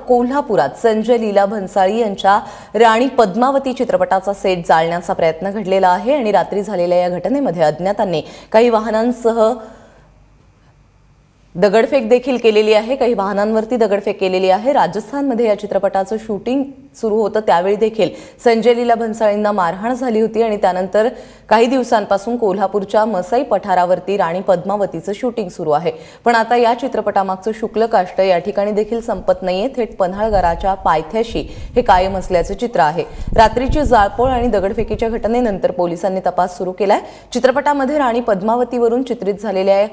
कोल्हापुरात संजय लीला भन्साळी यांच्या राणी पद्मावती चित्रपटाचा सेट जाळण्याचा प्रयत्न घडलेला आहे आणि रात्री झालेल्या या घटनेमध्ये अज्ञातांनी काही वाहनांसह दगडफेक देखील केलेली आहे। काही वाहनांवरती दगडफेक केलेली आहे। राजस्थानमध्ये या चित्रपटाचं शूटिंग सुरू होतं त्यावेळी देखील संजय लीला भन्साळींना मारहाण झाली होती आणि त्यानंतर काही दिवसांपासून कोल्हापूरच्या मसाई पठारावरती राणी पद्मावतीचं शूटिंग सुरू आहे। पण आता या चित्रपटामागचं शुक्ल काष्ट या ठिकाणी देखील संपत नाहीये। थेट पन्हाळगडाच्या पायथ्याशी हे कायम असल्याचं चित्र आहे। रात्रीची जाळपोळ आणि दगडफेकीच्या घटनेनंतर पोलिसांनी तपास सुरू केलाय। चित्रपटामध्ये राणी पद्मावतीवरून चित्रित झालेल्या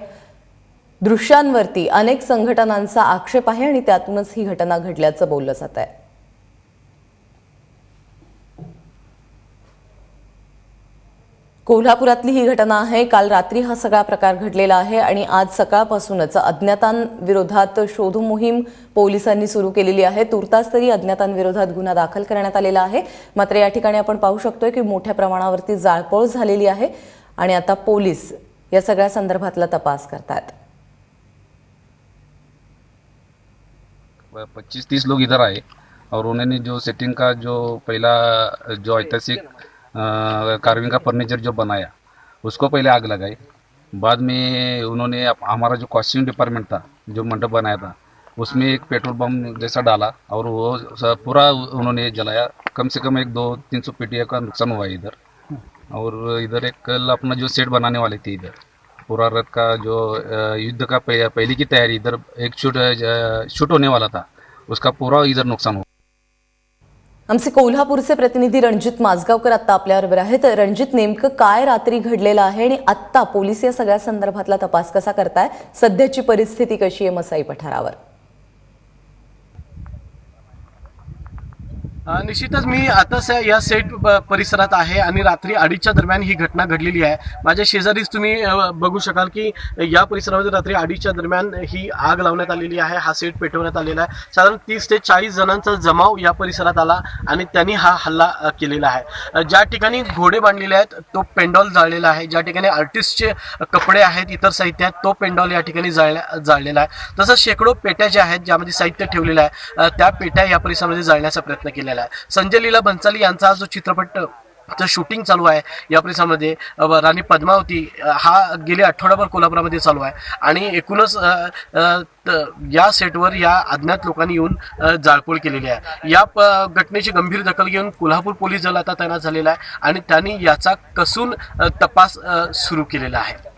दृश्यांवरती अनेक संघटनांचा आक्षेप आहे आणि त्यातूनच ही घटना घडल्याचं बोललं जात आहे। कोल्हापुरातली ही घटना आहे। काल रात्री हा सगळा प्रकार घडलेला आहे आणि आज सकाळपासूनच अज्ञातांविरोधात शोध मोहीम पोलिसांनी सुरू केलेली आहे। तुर्तास तरी अज्ञातांविरोधात गुन्हा दाखल करण्यात आलेला आहे। मात्र या ठिकाणी आपण पाहू शकतोय की मोठ्या प्रमाणावरती जाळपोळ झालेली आहे आणि आता पोलीस या सगळ्या संदर्भातला तपास करतात। 25-30 लोग इधर आए और उन्होंने जो सेटिंग का जो पहला जो ऐतिहासिक कार्विंग का फर्नीचर जो बनाया उसको पहले आग लगाई। बाद में उन्होंने हमारा जो कॉस्ट्यूम डिपार्टमेंट था जो मंडप बनाया था उसमें एक पेट्रोल बम जैसा डाला और वो पूरा उन्होंने जलाया। कम से कम एक 200-300 पेटियों का नुकसान हुआ इधर। और इधर एक कल अपना जो सेट बनाने वाले थे इधर पूरा रथ का जो युद्ध का पहले की तैयारी इधर एक शूट होने वाला था उसका पूरा इधर नुकसान हुआ। आमचे कोल्हापूरचे प्रतिनिधी रणजित माजगावकर आता आपल्याबरोबर आहेत। रणजित, नेमकं काय रात्री घडलेलं आहे आणि आता पोलीस या सगळ्या संदर्भातला तपास कसा करताय? सध्याची परिस्थिती कशी आहे मसाई पठारावर? निश्चितच मी आता या सेट परिसरात आहे आणि रात्री 2:30च्या दरम्यान ही घटना घडलेली आहे। माझ्या शेजारीच तुम्ही बघू शकाल की या परिसरामध्ये रात्री 2:30च्या दरम्यान ही आग लावण्यात आलेली आहे। हा सेट पेटवण्यात आलेला आहे। साधारण 30 ते 40 जणांचा जमाव या परिसरात आला आणि त्यांनी हा हल्ला केलेला आहे। ज्या ठिकाणी घोडे बांधलेले आहेत तो पेंडॉल जाळलेला आहे। ज्या ठिकाणी आर्टिस्टचे कपडे आहेत, इतर साहित्य आहेत, तो पेंडॉल या ठिकाणी जाळलेला आहे। तसंच शेकडो पेट्या ज्या आहेत ज्यामध्ये साहित्य ठेवलेलं आहे त्या पेट्या या परिसरामध्ये जाळण्याचा प्रयत्न केलेला आहे। संजय लीला भन्साळी यांचा जो चित्रपट शूटिंग चालू आहे या परिसरामध्ये राणी पद्मावती हा गेले आठवडाभर कोल्हापुरामध्ये चालू आहे आणि एकूणच या सेटवर या अज्ञात लोकांनी येऊन जाळपोळ केलेली आहे। या घटनेची गंभीर दखल घेऊन कोल्हापूर पोलीस दल आता तैनात झालेला आहे आणि त्यांनी याचा कसून तपास सुरू केलेला आहे।